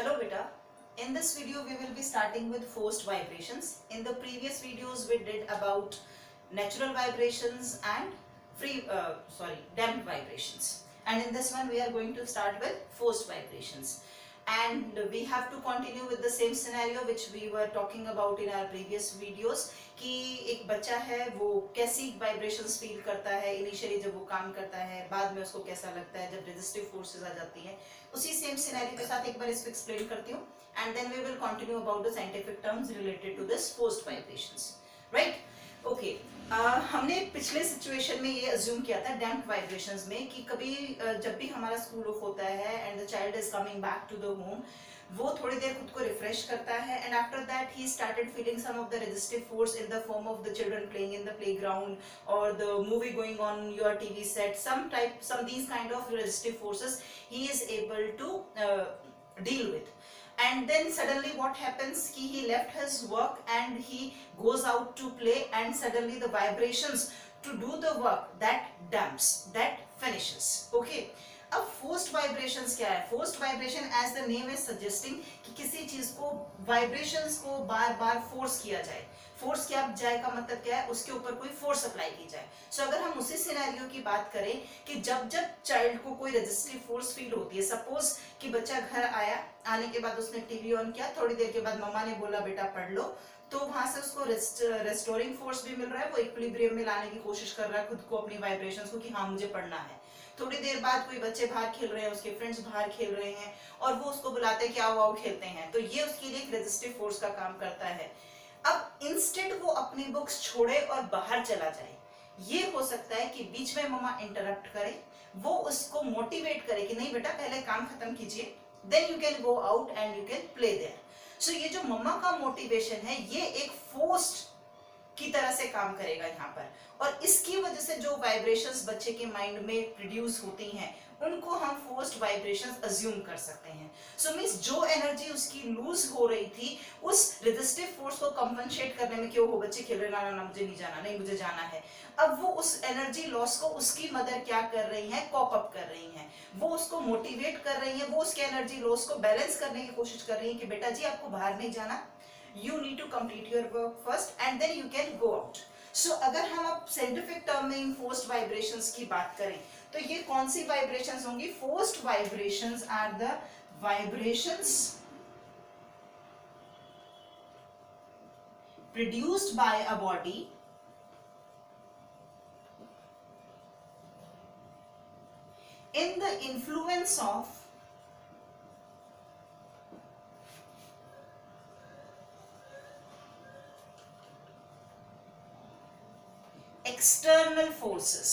Hello beta. In this video we will be starting with forced vibrations. In the previous videos we did about natural vibrations and damped vibrations. And in this one we are going to start with forced vibrations. And we have to continue with the same scenario which we were talking about in our previous videos कि एक बच्चा है वो कैसी vibrations feel करता है initially जब वो काम करता है, बाद में उसको कैसा लगता है जब रेजिस्टिव फोर्सेस आ जाती हैं. उसी सेम सिनेरियो के साथ एक बार इसको एक्सप्लेन करती हूँ and then we will continue about the scientific terms related to this forced vibrations. Right, okay. हमने पिछले सिचुएशन में ये अज्यूम किया था डैम्प्ड वाइब्रेशंस में कि कभी जब भी हमारा स्कूल ऑफ होता है and the child is coming back to the home, वो थोड़ी देर खुद को रिफ्रेश करता है and after that he started feeling some of the resistive force in the form of the children playing in the playground और the movie going on your TV set, some these kind of resistive forces he is able to deal with. And then suddenly what happens ki he left his work and he goes out to play and suddenly the vibrations to do the work that damps, that finishes. Okay, अब forced vibrations क्या है? Forced vibration as the name is suggesting कि किसी चीज को vibrations को बार बार force किया जाए. फोर्स किया जाए का मतलब क्या है? उसके ऊपर कोई फोर्स अप्लाई की जाए. सो अगर हम उसी सिनेरियो की बात करें कि जब जब चाइल्ड को कोई रेजिस्टिव फोर्स फील होती है, सपोज कि बच्चा घर आया, आने के बाद उसने टीवी ऑन किया, थोड़ी देर के बाद मम्मा ने बोला बेटा पढ़ लो, तो वहां से उसको रेस्टोरिंग फोर्स भी मिल रहा है, वो इक्विलिब्रियम में लाने की कोशिश कर रहा है खुद को, अपनी वाइब्रेशंस को कि हाँ मुझे पढ़ना है. थोड़ी देर बाद कोई बच्चे बाहर खेल रहे हैं, उसके फ्रेंड्स बाहर खेल रहे हैं और वो उसको बुलाते हैं कि आओ आओ खेलते हैं, तो ये उसके लिए एक रेजिस्टिव फोर्स का काम करता है. अब इंस्टेंट वो अपनी बुक्स छोड़े और बाहर चला जाए, ये हो सकता है कि बीच में मम्मा इंटरप्ट करे, वो उसको मोटिवेट करे कि नहीं बेटा पहले काम खत्म कीजिए, then you can go out and you can play there. So ये जो मम्मा का मोटिवेशन है ये एक फोर्स्ड की तरह से काम करेगा यहाँ पर, और इसकी वजह से जो वाइब्रेशंस बच्चे के माइंड में प्रोड्यूस होती हैं उनको हम फोर्स्ड वाइब्रेशंस अज्यूम कर सकते हैं. सो मींस जो एनर्जी उसकी लूज हो रही थी उस रेजिस्टिव फोर्स को कंपनसेट करने में, क्यों हो बच्चे खेल रहे, ना ना ना मुझे नहीं जाना, नहीं मुझे जाना है, अब वो उस एनर्जी लॉस को उसकी मदर क्या कर रही है? कॉप अप कर रही है, वो उसको मोटिवेट कर रही है, वो उसके एनर्जी लॉस को बैलेंस करने की कोशिश कर रही है कि बेटा जी आपको बाहर नहीं जाना, you need to complete your work first and then you can go out. So अगर हम अब साइंटिफिक टर्म में इन फोर्स्ड वाइब्रेशंस की बात करें तो ये कौन सी वाइब्रेशंस होंगी? Forced vibrations are the vibrations produced by a body in the influence of external forces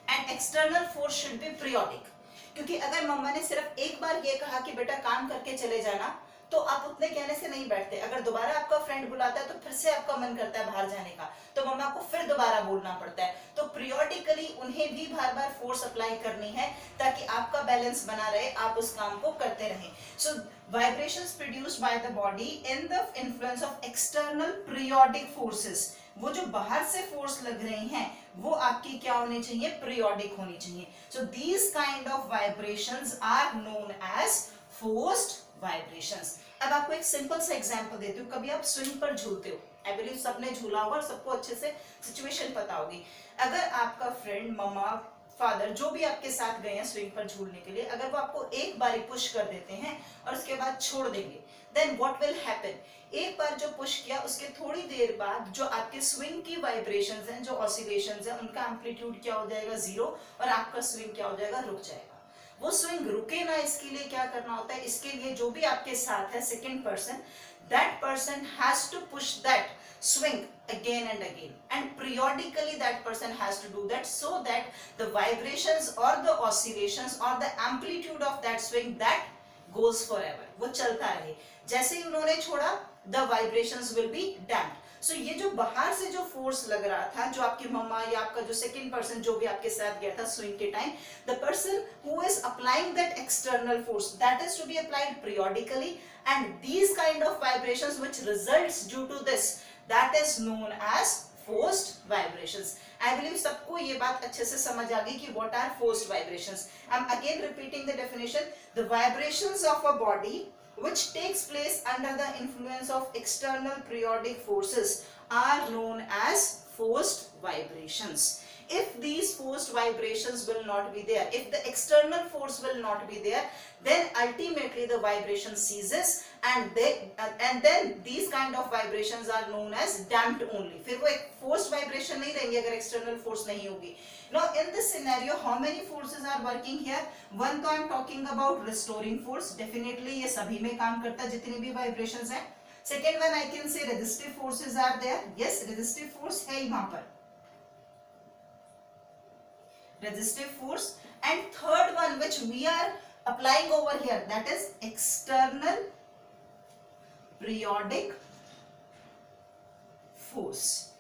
and external force should be periodic. क्योंकि अगर मम्मा ने सिर्फ एक बार ये कहा कि बेटा काम करके चले जाना, तो आप उतने कहने से नहीं बैठते. अगर दोबारा आपका फ्रेंड बुलाता है तो फिर से आपका मन करता है बाहर जाने का, तो मम्मा को फिर दोबारा बोलना पड़ता है. तो पीरियोडिकली उन्हें भी बार बार फोर्स अप्लाई करनी है ताकि आपका बैलेंस बना रहे, आप उस काम को करते रहें. So vibrations produced by the body in the influence of external periodic forces, वो जो बाहर से फोर्स लग रही हैं वो आपकी क्या होनी चाहिए? पीरियोडिक होनी चाहिए. So these kind of vibrations are known as forced vibrations. अब आपको एक सिंपल सा एग्जांपल देती हूँ. कभी आप स्विंग पर झूलते हो, आई बिलीव सबने झूला होगा और सबको अच्छे से सिचुएशन पता होगी. अगर आपका फ्रेंड, मम्मा, फादर जो भी आपके साथ गए हैं स्विंग पर झूलने के लिए, अगर वो आपको एक बार पुश कर देते हैं और उसके बाद छोड़ देंगे, देन व्हाट विल हैपन? एक बार जो पुश किया उसके थोड़ी देर बाद जो आपके स्विंग की वाइब्रेशंस हैं, जो ऑसिलेशंस हैं, उनका एम्पलीट्यूड क्या हो जाएगा? जीरो, और आपका स्विंग क्या हो जाएगा? रुक जाएगा. वो स्विंग रुके ना, इसके लिए क्या करना होता है? इसके लिए जो भी आपके साथ है second person, that person has to push that swing again and again, and periodically that person has to do that so that the vibrations or the oscillations or the amplitude of that swing that goes forever, वो चलता रहे. जैसे ही उन्होंने छोड़ा, the vibrations will be damped. सो ये जो बाहर से जो फोर्स लग रहा था, जो आपकी मम्मा या आपका जो सेकंड पर्सन जो भी आपके साथ गया था स्विंग के time, the person who is applying that external force, that is to be applied periodically, and these kind of vibrations which results due to this, that is known as forced vibrations. I believe सबको ये बात अच्छे से समझ आ गई कि what are forced vibrations. I'm again repeating the definition. The vibrations of a body which takes place under the influence of external periodic forces are known as forced vibrations. If these forced vibrations will not be there, if the external force will not be there, then ultimately the vibration ceases and then these kind of vibrations are known as damped only. फिर वो एक forced vibration नहीं रहेंगे अगर external force नहीं होगी. Now in this scenario, how many forces are working here? One तो I'm talking about restoring force. Definitely ये सभी में काम करता है जितनी भी vibrations हैं. Second one I can say resistive forces are there. Yes, resistive force है यहाँ पर. Resistive force. And third one which we are applying over here, that is external periodic force.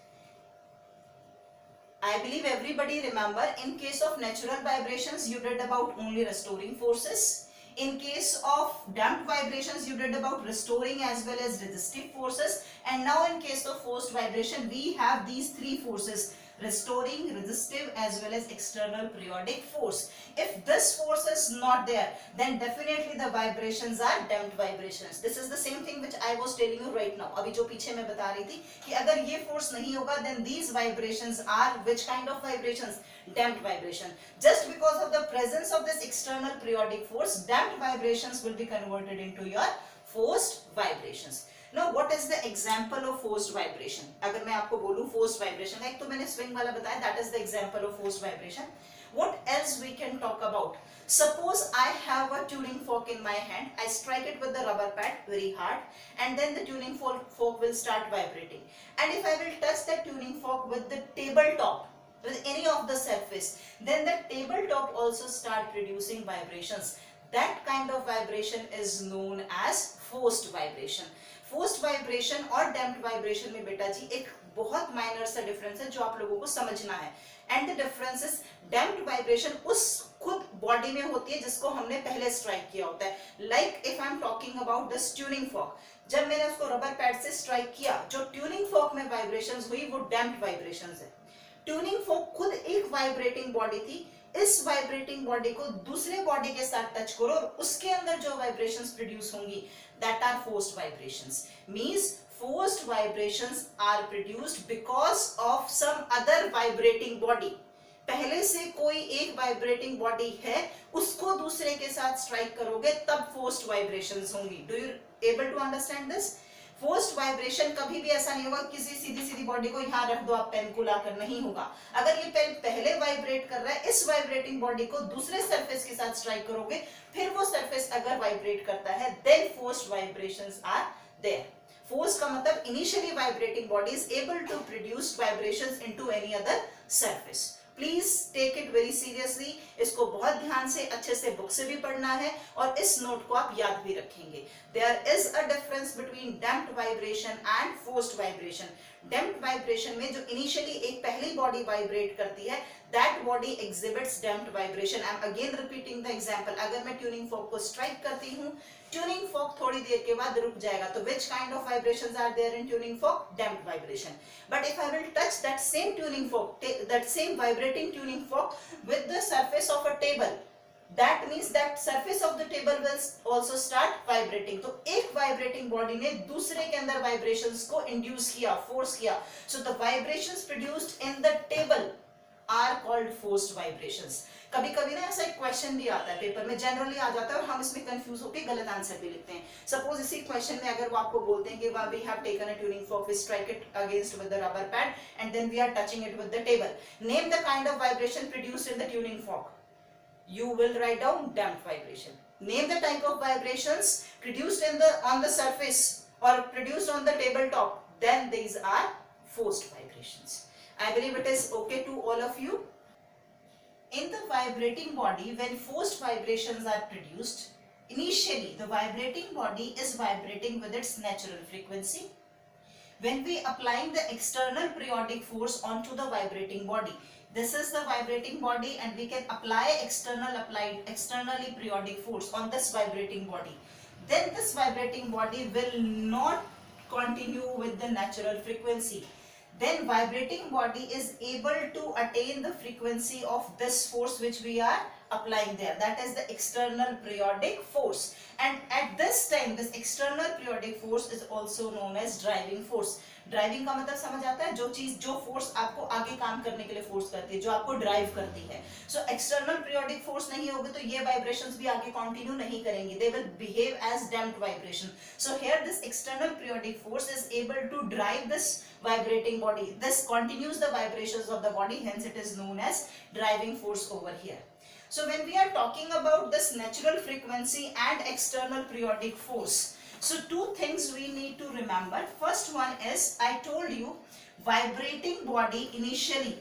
I believe everybody remember, in case of natural vibrations you did about only restoring forces. In case of damped vibrations you did about restoring as well as resistive forces, and now in case of forced vibration we have these three forces: restoring, resistive as well as external periodic force. If this force is not there, then definitely the vibrations are damped vibrations. This is the same thing which I was telling you right now. अभी जो पीछे मैं बता रही थी कि अगर ये force नहीं होगा, then these vibrations are which kind of vibrations? Damped vibration. Just because of the presence of this external periodic force, damped vibrations will be converted into your forced vibrations. Now what is the example of forced vibration? अगर मैं आपको बोलूं forced vibration, एक तो मैंने swing वाला बताया, that is the example of forced vibration. What else we can talk about? Suppose I have a tuning fork in my hand, I strike it with the rubber pad very hard, and then the tuning fork will start vibrating. And if I will touch the tuning fork with the tabletop, with any of the surface, then the tabletop also start producing vibrations. That kind of vibration is known as forced vibration. Forced vibration और damped vibration में बेटा जी एक बहुत minor सा difference है जो आप लोगों को समझना है. And the difference is damped vibration उस खुद बॉडी में होती है जिसको हमने पहले स्ट्राइक किया होता है. Like if I am talking about this tuning fork, जब मैंने उसको रबर पैड से स्ट्राइक किया, जो ट्यूनिंग फॉर्क में वाइब्रेशंस हुई वो डैम्प्ड वाइब्रेशंस है. ट्यूनिंग फॉर्क खुद एक वाइब्रेटिंग बॉडी थी. इस वाइब्रेटिंग बॉडी को दूसरे बॉडी के साथ टच करो और उसके अंदर जो वाइब्रेशंस प्रोड्यूस होंगी, that are forced vibrations. Means forced vibrations are produced because of some other vibrating body. पहले से कोई एक वाइब्रेटिंग बॉडी है, उसको दूसरे के साथ स्ट्राइक करोगे तब forced vibrations होंगी. Do you able to understand this? Forced vibration कभी भी ऐसा नहीं होगा किसी सीधी सीधी बॉडी को यहाँ रख दो आप पेन को लाकर, नहीं होगा. अगर ये पेन पहले वाइब्रेट कर रहा है, इस वाइब्रेटिंग बॉडी को दूसरे सरफेस के साथ स्ट्राइक करोगे, फिर वो सरफेस अगर वाइब्रेट करता है, then forced vibrations are there. Force का मतलब initially vibrating body is able to produce vibrations into any other surface. Please take it very seriously. इसको बहुत ध्यान से अच्छे से बुक से भी पढ़ना है और इस नोट को आप याद भी रखेंगे. There is a difference between damped vibration and forced vibration. Damped vibration में जो इनिशियली एक पहली बॉडी वाइब्रेट करती है, that body exhibits damped vibration. I am again repeating the example. अगर मैं ट्यूनिंग फॉर्क को स्ट्राइक करती हूँ, ट्यूनिंग फॉर्क थोड़ी देर के बाद रुक जाएगा, तो which kind of vibrations are there in tuning fork? Damped vibration. But if I will touch that same tuning fork, that same vibrating tuning fork with the surface of a table, that means that surface of the table will also start vibrating. तो एक vibrating body ने दूसरे के अंदर vibrations को induce किया, force किया. So the vibrations produced in the table are called forced vibrations. कभी कभी ना ऐसा एक क्वेश्चन भी आता है पेपर में, जनरली आ जाता है और हम इसमें कंफ्यूज होकर गलत आंसर भी लिखते हैं. सपोज इसी क्वेश्चन में अगर वो आपको बोलते हैं कि we have taken a tuning fork, we strike it against with the rubber pad and then we are touching it with the table. Name the kind of vibration produced in the tuning fork. You will write down damped vibration. Name the type of vibrations produced on the surface or produced on the tabletop. Then these are forced vibrations. I believe it is okay to all of you. In the vibrating body, when forced vibrations are produced, initially the vibrating body is vibrating with its natural frequency. When we applying the external periodic force onto the vibrating body, this is the vibrating body and we can apply externally periodic force on this vibrating body. Then this vibrating body will not continue with the natural frequency. then vibrating body is able to attain the frequency of this force which we are applying there, that is the external periodic force. And at this time this external periodic force is also known as driving force. Driving का मतलब समझ आता है, जो चीज जो force आपको आगे काम करने के लिए फोर्स करती है, जो आपको ड्राइव करती है. सो एक्सटर्नल पीरियोडिक फोर्स नहीं होगी तो ये वाइब्रेशंस भी आगे कंटिन्यू नहीं करेंगी, they will behave as damped vibration. So here this external periodic force is able to drive this vibrating body. This continues the vibrations of the body, hence it is known as driving force over here. So when we are talking about this natural frequency and external periodic force, so two things we need to remember. First one is, I told you, vibrating body initially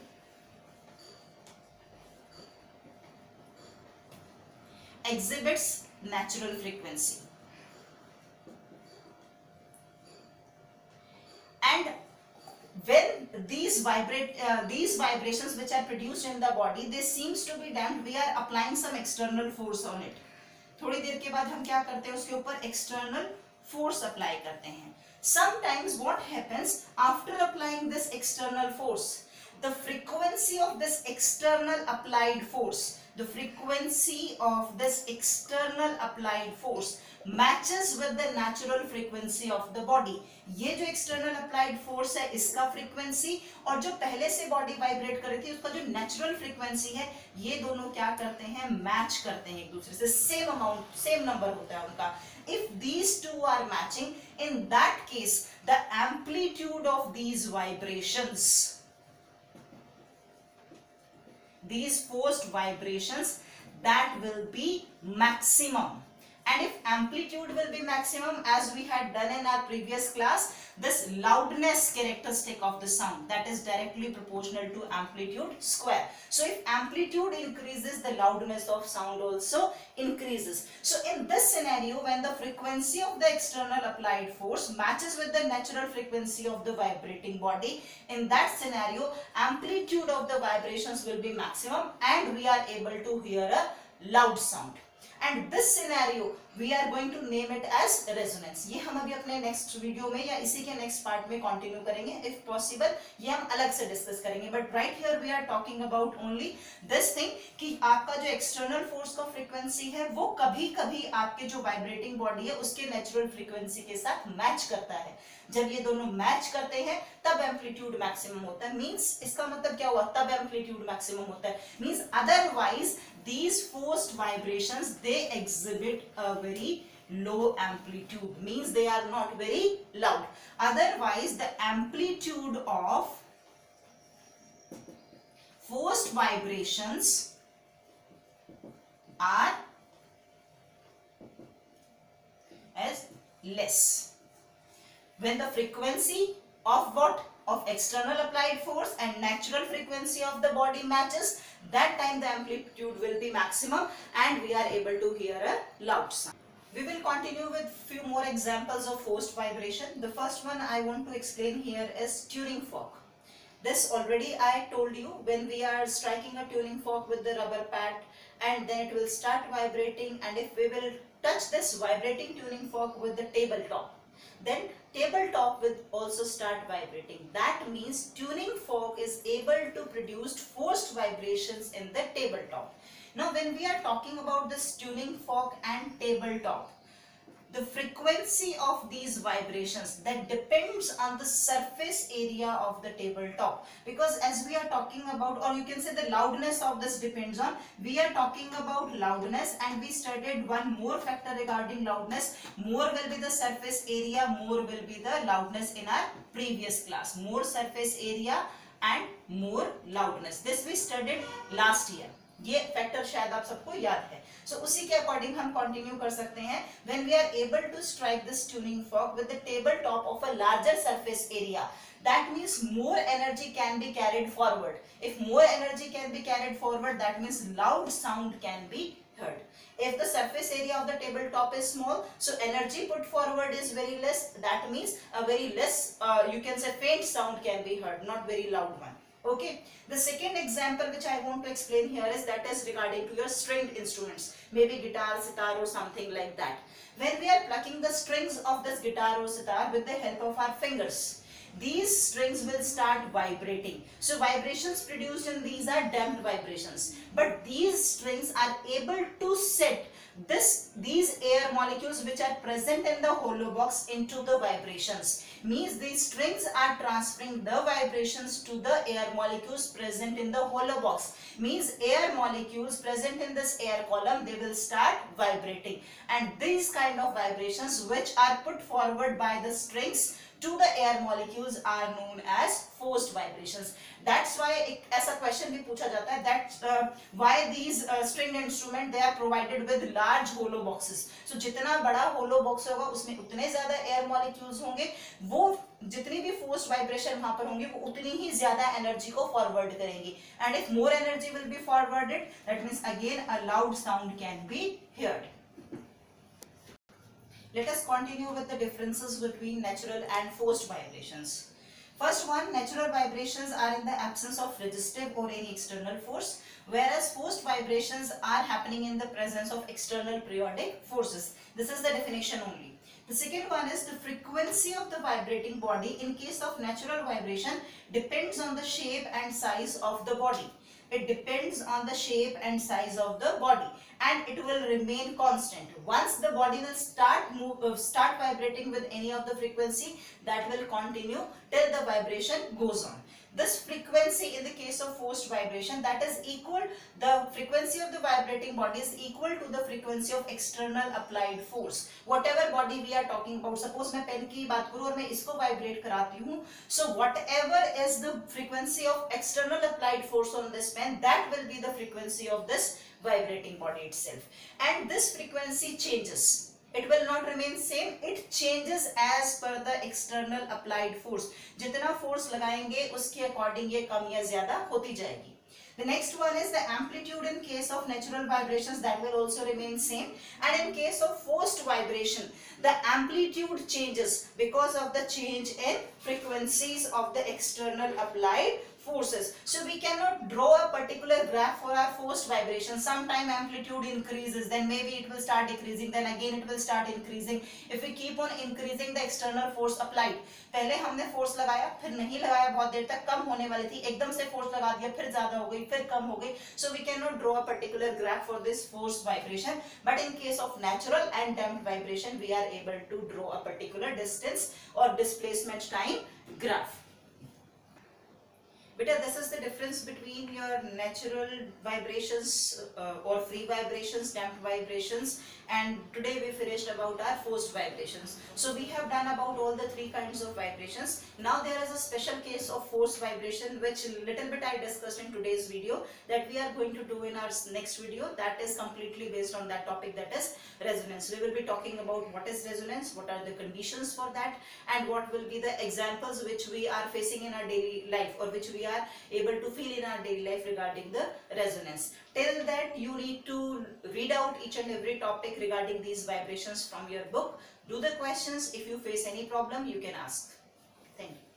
exhibits natural frequency, and when these vibrations which are produced in the body, they seems to be damped, we are applying some external force on it. थोड़ी देर के बाद हम क्या करते हैं, उसके ऊपर external force apply करते हैं. Sometimes what happens after applying this external force, the frequency of this external applied force, the frequency of this external applied force matches with the natural frequency of the body. ये जो external applied force है इसका frequency और जो पहले से body vibrate कर रही थी उसका जो natural frequency है, ये दोनों क्या करते हैं, match करते हैं एक दूसरे से, same amount, same number होता है उनका. If these two are matching, in that case the amplitude of these vibrations, these forced vibrations, that will be maximum. And if amplitude will be maximum, as we had done in our previous class, this loudness characteristic of the sound, that is directly proportional to amplitude square. So if amplitude increases, the loudness of sound also increases. So in this scenario, when the frequency of the external applied force matches with the natural frequency of the vibrating body, in that scenario amplitude of the vibrations will be maximum and we are able to hear a loud sound. And this scenario we are going to name it as resonance. ये हम अभी अपने next video में या इसी के next part में continue करेंगे, if possible ये हम अलग से discuss करेंगे. But right here we are talking about only this thing कि आपका जो external force का frequency है वो कभी-कभी आपके जो vibrating body है उसके natural frequency के साथ match करता है. जब ये दोनों मैच करते हैं तब एम्पलीट्यूड मैक्सिमम होता है. मींस इसका मतलब क्या हुआ, तब एम्पलीट्यूड मैक्सिमम होता है. Means otherwise these forced vibrations, they exhibit a very low amplitude, means they are not very loud. Otherwise the amplitude of forced vibrations are as less. When the frequency of what, of external applied force and natural frequency of the body matches, that time the amplitude will be maximum and we are able to hear a loud sound. We will continue with few more examples of forced vibration. The first one I want to explain here is tuning fork. This already I told you, when we are striking a tuning fork with the rubber pad and then it will start vibrating, and if we will touch this vibrating tuning fork with the tabletop, then tabletop will also start vibrating. That means tuning fork is able to produce forced vibrations in the tabletop. Now when we are talking about this tuning fork and tabletop, the frequency of these vibrations, that depends on the surface area of the tabletop, because as we are talking about, or you can say the loudness of this depends on, we are talking about loudness and we studied one more factor regarding loudness. More will be the surface area, more will be the loudness in our previous class. More surface area and more loudness, this we studied last year. ये factor शायद आप सबको याद है. So उसी के according हम continue कर सकते हैं. When we are able to strike this tuning fork with the tabletop of a larger surface area, that means more energy can be carried forward. If more energy can be carried forward, that means loud sound can be heard. If the surface area of the tabletop is small, so energy put forward is very less. That means a very less, you can say faint sound can be heard, not very loud one. Okay, the second example which I want to explain here is that is regarding to your stringed instruments, maybe guitar, sitar or something like that. When we are plucking the strings of this guitar or sitar with the help of our fingers, these strings will start vibrating. So vibrations produced in these are damped vibrations, but these strings are able to set these air molecules which are present in the hollow box into the vibrations. Means these strings are transferring the vibrations to the air molecules present in the hollow box. Means air molecules present in this air column, they will start vibrating, and these kind of vibrations which are put forward by the strings to the air molecules are known as forced vibrations. That's why एक ऐसा question भी पूछा जाता है that why these stringed instrument they are provided with large hollow boxes. So जितना बड़ा hollow box होगा उसमें उतने ज्यादा air molecules होंगे, वो जितनी भी forced vibration वहां पर होंगी वो उतनी ही ज्यादा एनर्जी को फॉरवर्ड करेंगी, and if more energy will be forwarded, that means again a loud sound can be heard. Let us continue with the differences between natural and forced vibrations. First one, natural vibrations are in the absence of resistive or any external force, whereas forced vibrations are happening in the presence of external periodic forces. This is the definition only. The second one is the frequency of the vibrating body in case of natural vibration depends on the shape and size of the body. It depends on the shape and size of the body, and it will remain constant. Once the body will start vibrating with any of the frequency, that will continue till the vibration goes on. This frequency in the case of forced vibration, that is equal, the frequency of the vibrating body is equal to the frequency of external applied force. Whatever body we are talking about, suppose मैं pen की बात करूं और मैं इसको vibrate कराती हूं, so whatever is the frequency of external applied force on this pen, that will be the frequency of this vibrating body itself, and this frequency changes. It will not remain same, it changes as per the external applied force. जितना force लगाएंगे उसके according ये कम या ज्यादा होती जाएगी. The next one is the amplitude in case of natural vibrations, that will also remain same, and in case of forced vibration the amplitude changes because of the change in frequencies of the external applied forces. So we cannot draw a particular graph for our forced vibration. Sometime amplitude increases, then maybe it will start decreasing, then again it will start increasing. If we keep on increasing the external force applied, पहले हमने force लगाया फिर नहीं लगाया, बहुत देर तक कम होने वाली थी, एकदम से फोर्स लगा दिया फिर ज्यादा हो गई फिर कम हो गई. So we cannot draw a particular graph for this forced vibration, but in case of natural and damped vibration we are able to draw a particular distance or displacement time graph. Beta, this is the difference between your natural vibrations or free vibrations, damped vibrations, and today we finished about our forced vibrations. So we have done about all the three kinds of vibrations. Now there is a special case of forced vibration which little bit I discussed in today's video, that we are going to do in our next video, that is completely based on that topic, that is resonance. We will be talking about what is resonance, what are the conditions for that, and what will be the examples which we are facing in our daily life or which we are able to feel in our daily life regarding the resonance. Till that, you need to read out each and every topic regarding these vibrations from your book. Do the questions. If you face any problem, you can ask. Thank you.